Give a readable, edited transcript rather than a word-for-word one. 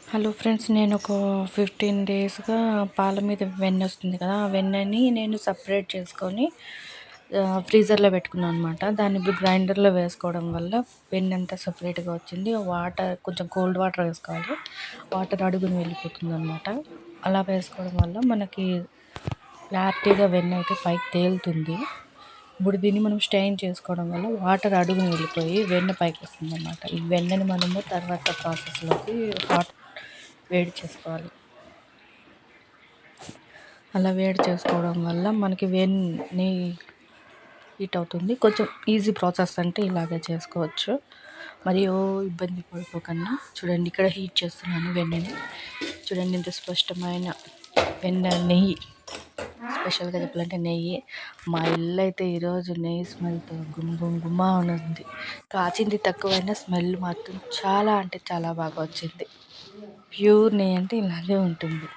Hello friends, నేను ఒక 15 డేస్‌గా పాల మీద వెన్న వస్తుంది కదా! ఆ వెన్నని నేను సెపరేట్ చేసుకొని ఫ్రీజర్‌లో పెట్టుకున్నాను అనమాట. దాన్ని ఇప్పుడు గ్రైండర్‌లో వేసుకోవడం వల్ల వెన్నంతా సెపరేట్‌గా వచ్చింది. వాటర్ కొంచెం కోల్డ్ వాటర్ వేసుకోవాలి. వాటర్ అడుగున వెళ్ళిపోతుందనమాట. అలా వేసుకోవడం వల్ల మనకి క్లారిటీగా వెన్న అయితే పైకి తేలుతుంది. ఇప్పుడు దీన్ని మనం స్టెయిన్ చేసుకోవడం వల్ల వాటర్ అడుగున వెళ్ళిపోయి వెన్న పైకి వస్తుందన్నమాట. ఈ వెన్నని మనము తర్వాత ప్రాసెస్‌లోకి వేడి చేసుకోవాలి. అలా వేడి చేసుకోవడం వల్ల మనకి వెన్ని హీట్ అవుతుంది. కొంచెం ఈజీ ప్రాసెస్ అంటే ఇలాగే చేసుకోవచ్చు. మరియు ఇబ్బంది పడిపోకండి. చూడండి, ఇక్కడ హీట్ చేస్తున్నాను వెన్నని. చూడండి, ఇంత స్పష్టమైన వెన్న నెయ్యి. స్పెషల్గా చెప్పాలంటే నెయ్యి. మా ఇల్లు అయితే ఈరోజు నెయ్యి స్మెల్తో గుమ్ గుమ్ గుమ్మా ఉంది. కాచింది తక్కువైనా స్మెల్ మాత్రం చాలా అంటే చాలా బాగా వచ్చింది. ప్యూర్ నెయ్యి అంటే ఇలాగే ఉంటుంది.